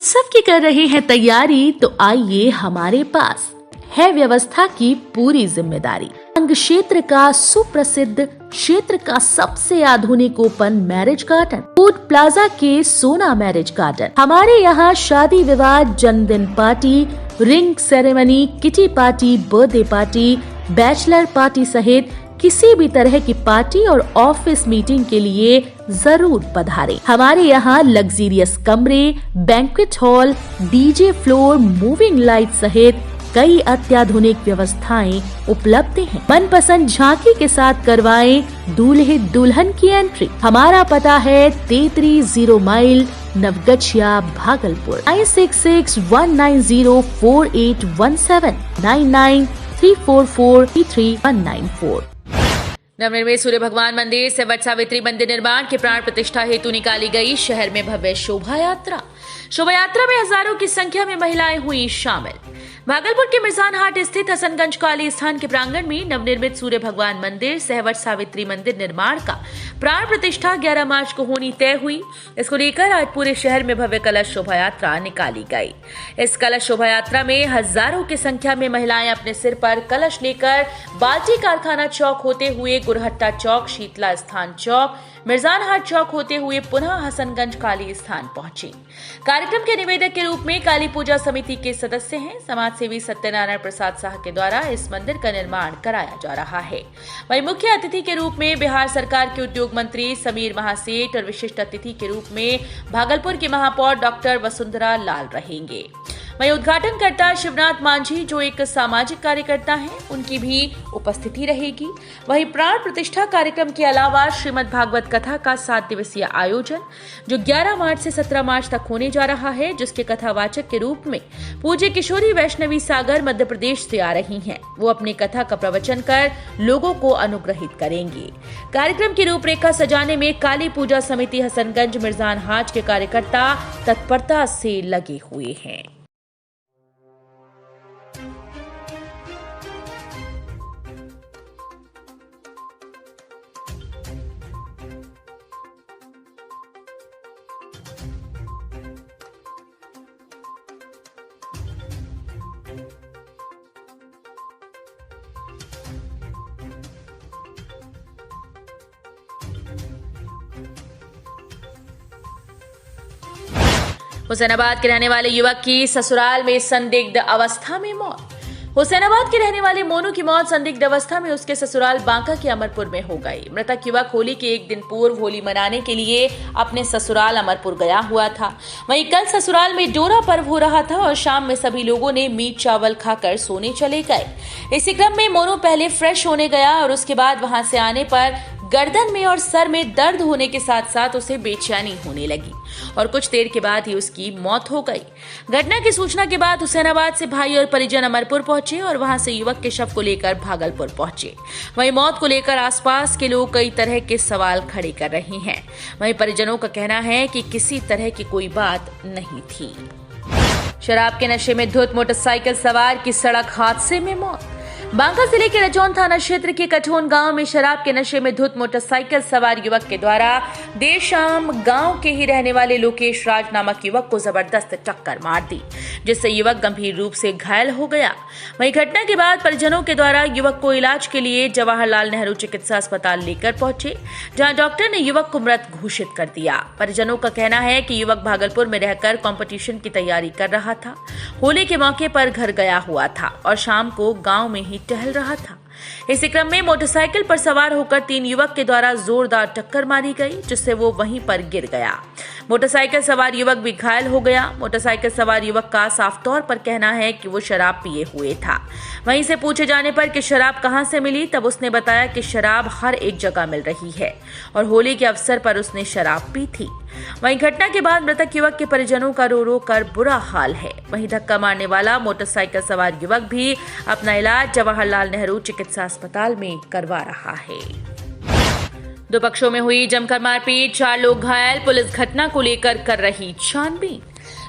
सबकी कर रहे हैं तैयारी, तो आइए हमारे पास है व्यवस्था की पूरी जिम्मेदारी। अंग क्षेत्र का सुप्रसिद्ध क्षेत्र का सबसे आधुनिक open marriage garden, food plaza के सोना मैरिज गार्डन। हमारे यहाँ शादी विवाह, जन्मदिन party, ring ceremony, kitty party, birthday party, bachelor party सहित किसी भी तरह की पार्टी और ऑफिस मीटिंग के लिए जरूर पधारें। हमारे यहाँ लग्जीरियस कमरे, banquet hall, DJ floor, moving light सहित कई अत्याधुनिक व्यवस्थाएं उपलब्ध हैं। मनपसंद झांकी के साथ करवाएं दूल्हे दुल्हन की एंट्री। हमारा पता है 33 माइल, नवगछिया, भागलपुर। 9661904817 9934433194। नवनिर्मित सूर्य भगवान मंदिर से वट सावित्री मंदिर निर्माण की प्राण प्रतिष्ठा हेतु निकाली गई शहर में भव्य शोभा यात्रा। शोभा यात्रा में हजारों की संख्या में महिलाएं हुई शामिल। भागलपुर के मिर्जान हाट स्थित हसनगंज काली स्थान के प्रांगण में नवनिर्मित सूर्य भगवान मंदिर सहवट सावित्री मंदिर निर्माण का प्राण प्रतिष्ठा 11 मार्च को होनी तय हुई। इसको लेकर आज पूरे शहर में भव्य कलश शोभा यात्रा निकाली गई। इस कलश शोभा यात्रा में हजारों की संख्या में महिलाएं अपने सिर पर कलश लेकर बाल्टी कारखाना चौक होते हुए गुरहट्टा चौक, शीतला स्थान चौक, मिर्जान हाट चौक होते हुए पुनः हसनगंज काली स्थान पहुंची। कार्यक्रम के निवेदक के रूप में काली पूजा समिति के सदस्य हैं समाज सेवी सत्यनारायण प्रसाद शाह के द्वारा इस मंदिर का निर्माण कराया जा रहा है। वहीं मुख्य अतिथि के रूप में बिहार सरकार के उद्योग मंत्री समीर महासेठ और विशिष्ट अतिथि के रूप में भागलपुर की महापौर डॉक्टर वसुंधरा लाल रहेंगे। वहीं उद्घाटनकर्ता शिवनाथ मांझी, जो एक सामाजिक कार्यकर्ता हैं, उनकी भी उपस्थिति रहेगी। वहीं प्राण प्रतिष्ठा कार्यक्रम के अलावा श्रीमद् भागवत कथा का 7 दिवसीय आयोजन जो 11 मार्च से 17 मार्च तक होने जा रहा है, जिसके कथावाचक के रूप में पूज्य किशोरी वैष्णवी सागर मध्य प्रदेश से आ रही हैं। वो अपनी कथा का प्रवचन कर लोगों को अनुग्रहित करेंगे। कार्यक्रम की रूपरेखा सजाने में काली पूजा समिति हसनगंज मिर्जान हाट के कार्यकर्ता तत्परता से लगे हुए हैं। हुसैनाबाद के रहने वाले युवक की ससुराल में संदिग्ध अवस्था में मौत। हुसैनाबाद के रहने वाले मोनू की मौत संदिग्ध अवस्था में उसके ससुराल बांका के अमरपुर में हो गई। मृतक युवक होली के एक दिन पूर्व होली मनाने के लिए अपने ससुराल अमरपुर गया हुआ था। वहीं कल ससुराल में डोरा पर्व हो रहा था और शाम में सभी लोगों ने मीट चावल खाकर सोने चले गए। इसी क्रम में मोनू पहले फ्रेश होने गया और उसके बाद वहां से आने पर गर्दन में और सर में दर्द होने के साथ साथ उसे बेचैनी होने लगी और कुछ देर के बाद ही उसकी मौत हो गई। घटना की सूचना के बाद हुसैनाबाद से भाई और परिजन अमरपुर पहुंचे और वहां से युवक के शव को लेकर भागलपुर पहुंचे। वहीं मौत को लेकर आसपास के लोग कई तरह के सवाल खड़े कर रहे हैं। वहीं परिजनों का कहना है कि किसी तरह की कोई बात नहीं थी। शराब के नशे में धुत मोटरसाइकिल सवार की सड़क हादसे में मौत। बांका जिले के रजौन थाना क्षेत्र के कठोन गांव में शराब के नशे में धुत मोटरसाइकिल सवार युवक के द्वारा देर शाम गांव के ही रहने वाले लोकेश राज नामक युवक को जबरदस्त टक्कर मार दी, जिससे युवक गंभीर रूप से घायल हो गया। वहीं घटना के बाद परिजनों के द्वारा युवक को इलाज के लिए जवाहरलाल नेहरू चिकित्सा अस्पताल लेकर पहुंचे, जहां डॉक्टर ने युवक को मृत घोषित कर दिया। परिजनों का कहना है कि युवक भागलपुर में रहकर कंपटीशन की तैयारी कर रहा था। होली के मौके पर घर गया हुआ था और शाम को गाँव में ही टहल रहा था। इसी क्रम में मोटरसाइकिल पर सवार होकर 3 युवक के द्वारा जोरदार टक्कर मारी गई, जिससे वो वहीं पर गिर गया। मोटरसाइकिल सवार युवक भी घायल हो गया। मोटरसाइकिल सवार युवक का साफ तौर पर कहना है कि वो शराब पिए हुए था। वहीं से पूछे जाने पर कि शराब कहां से मिली, तब उसने बताया कि शराब हर एक जगह मिल रही है और होली के अवसर पर उसने शराब पी थी। वहीं घटना के बाद मृतक युवक के परिजनों का रो रो कर बुरा हाल है। वहीं धक्का मारने वाला मोटरसाइकिल सवार युवक भी अपना इलाज जवाहरलाल नेहरू चिकित्सा अस्पताल में करवा रहा है। दो पक्षों में हुई जमकर मारपीट, 4 लोग घायल। पुलिस घटना को लेकर कर रही छानबीन।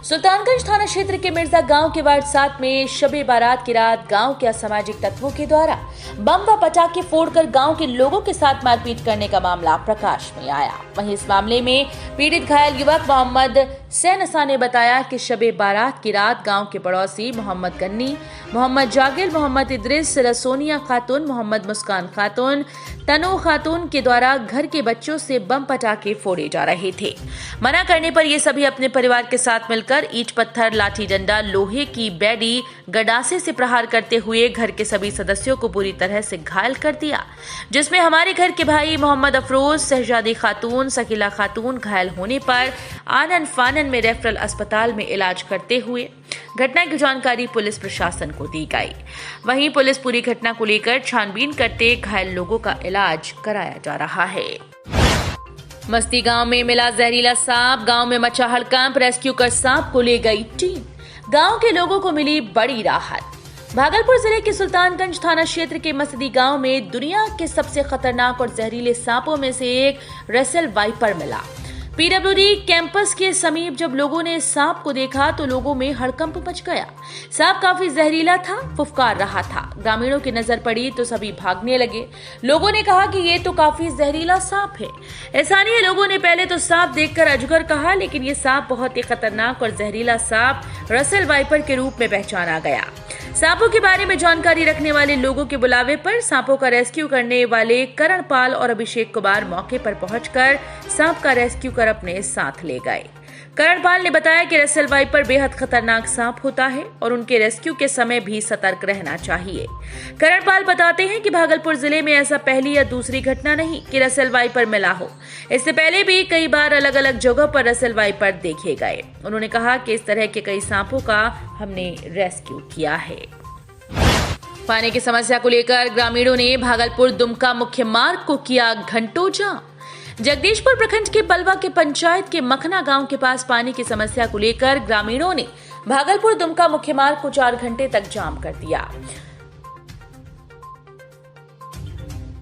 सुल्तानगंज थाना क्षेत्र के मिर्जा गांव के वार्ड 7 में शबे बारात की रात गांव के असामाजिक तत्वों के द्वारा बम व पटाखे फोड़कर गांव के लोगों के साथ मारपीट करने का मामला प्रकाश में आया। वहीं इस मामले में पीड़ित घायल युवक मोहम्मद सैनसा ने बताया कि शबे बारात की रात गांव के पड़ोसी मोहम्मद गन्नी, मोहम्मद जागिर, मोहम्मद इद्रिस, रसोनिया खातून, मोहम्मद मुस्कान खातून, तनु खातून के द्वारा घर के बच्चों से बम पटाखे फोड़े जा रहे थे। मना करने पर ये सभी अपने परिवार के साथ मिलकर ईंट पत्थर, लाठी डंडा, लोहे की बेड़ी, गडासे से प्रहार करते हुए घर के सभी सदस्यों को बुरी तरह से घायल कर दिया, जिसमें हमारे घर के भाई मोहम्मद अफरोज, शहजादी खातून, शकीला खातून घायल होने पर आनन फानन में रेफरल अस्पताल में इलाज करते हुए घटना की जानकारी पुलिस प्रशासन को दी गई। वहीं पुलिस पूरी घटना को लेकर छानबीन करते घायल लोगों का इलाज कराया जा रहा है। मस्ती गांव में मिला जहरीला सांप, गांव में मचा हड़कंप, रेस्क्यू कर सांप को ले गई टीम। गांव के लोगों को मिली बड़ी राहत। भागलपुर जिले के सुल्तानगंज थाना क्षेत्र के मस्दी गांव में दुनिया के सबसे खतरनाक और जहरीले सांपों में से एक रसेल वाइपर मिला। पीडब्ल्यूडी कैंपस के समीप जब लोगों ने सांप को देखा तो लोगों में हड़कंप मच गया। सांप काफी जहरीला था, फुफकार रहा था। ग्रामीणों की नजर पड़ी तो सभी भागने लगे। लोगों ने कहा कि ये तो काफी जहरीला सांप है। स्थानीय लोगों ने पहले तो सांप देखकर अजगर कहा, लेकिन ये सांप बहुत ही खतरनाक और जहरीला सांप रसेल वाइपर के रूप में पहचाना गया। सांपों के बारे में जानकारी रखने वाले लोगों के बुलावे पर सांपों का रेस्क्यू करने वाले करणपाल और अभिषेक कुमार मौके पर पहुंचकर सांप का रेस्क्यू कर अपने साथ ले गए। करणपाल ने बताया कि रसेल वाइपर बेहद खतरनाक सांप होता है और उनके रेस्क्यू के समय भी सतर्क रहना चाहिए। करणपाल बताते हैं कि भागलपुर जिले में ऐसा पहली या दूसरी घटना नहीं कि रसेल वाइपर मिला हो। इससे पहले भी कई बार अलग अलग जगह पर रसेल वाइपर देखे गए। उन्होंने कहा कि इस तरह के कई सांपों का हमने रेस्क्यू किया है। पानी की समस्या को लेकर ग्रामीणों ने भागलपुर दुमका मुख्य मार्ग को किया घंटों जाम। जगदीशपुर प्रखंड के बलवा के पंचायत के मखना गांव के पास पानी की समस्या को लेकर ग्रामीणों ने भागलपुर दुमका मुख्य मार्ग को 4 घंटे तक जाम कर दिया।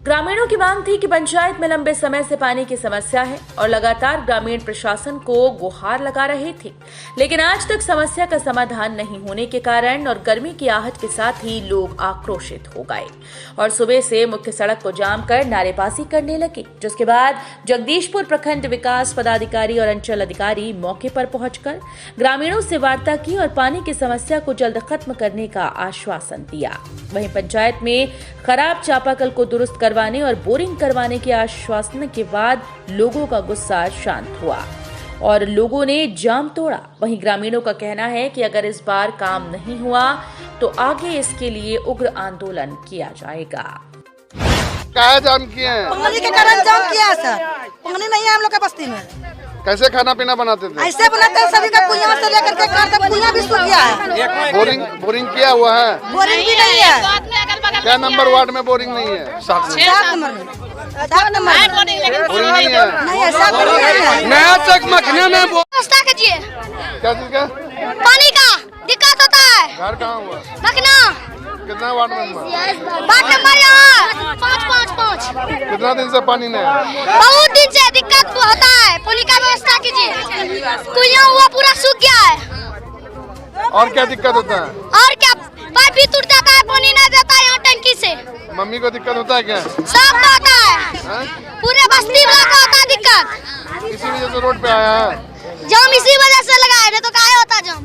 ग्रामीणों की मांग थी कि पंचायत में लंबे समय से पानी की समस्या है और लगातार ग्रामीण प्रशासन को गुहार लगा रहे थे, लेकिन आज तक समस्या का समाधान नहीं होने के कारण और गर्मी की आहट के साथ ही लोग आक्रोशित हो गए और सुबह से मुख्य सड़क को जाम कर नारेबाजी करने लगे। जिसके बाद जगदीशपुर प्रखंड विकास पदाधिकारी और अंचल अधिकारी मौके पर पहुंचकर ग्रामीणों से वार्ता की और पानी की समस्या को जल्द खत्म करने का आश्वासन दिया। वहीं पंचायत में खराब चापाकल को दुरुस्त करवाने और बोरिंग करवाने के आश्वासन के बाद लोगों का गुस्सा शांत हुआ और लोगों ने जाम तोड़ा। वहीं ग्रामीणों का कहना है कि अगर इस बार काम नहीं हुआ तो आगे इसके लिए उग्र आंदोलन किया जाएगा। क्या जाम किए हैं? पंगनी के कारण जाम किया है सर। पंगनी नहीं है हम लोग के बस्ती में। कैसे खाना पीना बनाते थे? ऐसे बनाते हैं, सभी का कुइयां से लेकर के कार तक कुइयां भी सूख गया है। बोरिंग किया हुआ है? बोरिंग भी नहीं है। क्या नंबर वार्ड में बोरिंग नहीं है? 7 नंबर में बोरिंग नहीं है। नहीं है, 7 नंबर नहीं है। नया चक मखने में व्यवस्था कीजिए। क्या चीज का? पानी का दिक्कत होता है। घर कहाँ हुआ? मखना। कितना वार्ड में? वार्ड नंबर यहाँ 555। कितना दिन से पानी नहीं है? बहुत दिन से दिक्कत होता है, पानी का व्यवस्था कीजिए। कुइयां हुआ पूरा सूख गया है। और क्या दिक्कत होता है? और क्या, पाइप भी टूट जाता है, पानी नहीं देता है यहाँ टंकी से। मम्मी को दिक्कत होता है क्या? सबको होता है, पूरे बस्ती वाला को होता है दिक्कत। इसी वजह से रोड पे आया है। जाम इसी वजह से लगा है, नहीं तो काहे होता जाम।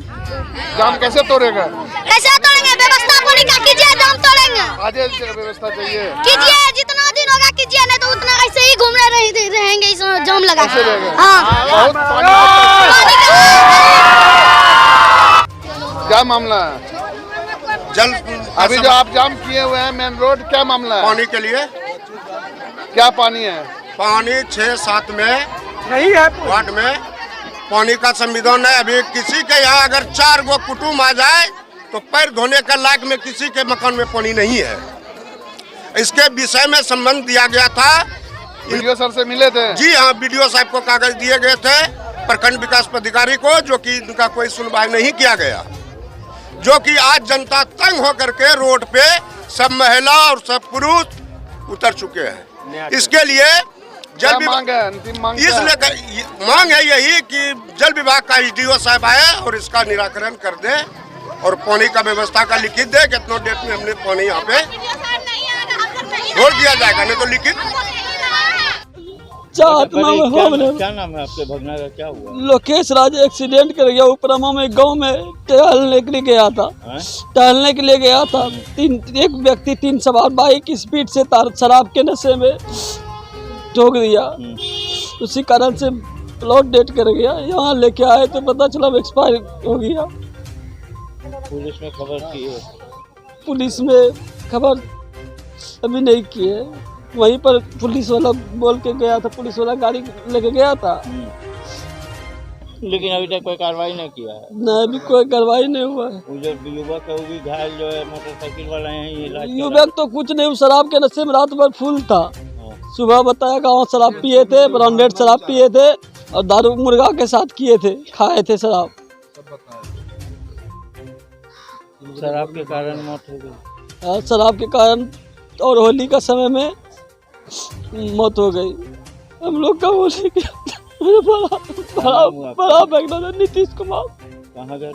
जाम कैसे तोड़ेगा? कैसे तोड़ेंगे? व्यवस्था पानी का कीजिए, जाम तोड़ेंगे। आज व्यवस्था चाहिए। कीजिए, जितना दिन होगा कीजिए, नहीं तो उतना ऐसे ही घूम रहेंगे इसमें जाम लगा। हाँ, बहुत पानी। क्या मामला है? जल अभी जो आप जाम किए हुए हैं मेन रोड, क्या मामला है? पानी के लिए। क्या पानी है? पानी 6-7 में नहीं है वार्ड में पानी का संविधान है। अभी किसी के यहाँ अगर 4 गो कुटुम्ब आ जाए तो पैर धोने का लायक में किसी के मकान में पानी नहीं है। इसके विषय में संबंध दिया गया था। वीडियो सर से मिले थे? जी हाँ, बीडीओ साहब को कागज दिए गए थे, प्रखंड विकास पदाधिकारी को, जो कि इनका कोई सुनवाई नहीं किया गया। जो कि आज जनता तंग होकर के रोड पे सब महिला और सब पुरुष उतर चुके हैं। इसके लिए जल मांग है, अंतिम मांग इसलिए मांग है यही कि जल विभाग का एसडीओ साहब आए और इसका निराकरण कर दे और पानी का व्यवस्था का लिखित दे। कितना डेट में हमने पानी यहाँ पे छोड़ दिया जाएगा, नहीं तो लिखित। चाहत ना हमने। क्या नाम है आपके भगना का, क्या हुआ? लोकेश राज एक्सीडेंट कर गया। उपरमा में गांव में टहलने के लिए गया था। एक व्यक्ति 3 सवार बाइक स्पीड से शराब के नशे में ठोक दिया। उसी कारण से प्लॉट डेट कर गया। यहाँ लेके आए तो पता चला एक्सपायर हो गया। पुलिस में खबर की है? पुलिस में खबर अभी नहीं की है। वहीं पर पुलिस वाला बोल के गया था, पुलिस वाला गाड़ी लेके गया था। लेकिन अभी तक कोई कार्रवाई नहीं किया है? नहीं, अभी कोई कार्रवाई नहीं हुआ है। जो युवक है वो भी घायल जो है, मोटरसाइकिल वाला है। युवक तो कुछ नहीं, शराब के नशे में रात भर फुल था। सुबह बताया गाँव शराब पिए थे, ब्रांडेड शराब पिए थे और दारू मुर्गा के साथ किए थे, खाए थे शराब। शराब के कारण मौत हो गई। शराब के कारण और होली का समय में मौत हो गई। हम लोग का होली के बड़ा बैकग्राउंड है नीतीश कुमार। कहाँ घर?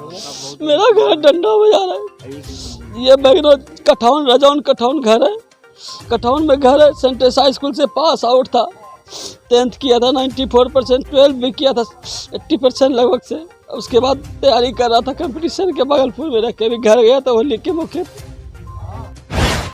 मेरा घर डंडा बाजार है। ये बैकग्राउंड कठौन रजौन कठौन घर है। कठौन में घर है। सेंट टेरेसा स्कूल से पास आउट था। 10th किया था 94%, 12 भी किया था 80% लगभग से। उसके बाद तैयारी कर रहा था कंपटीशन के। भागलपुर में रख के अभी घर गया था होली के मौके पर।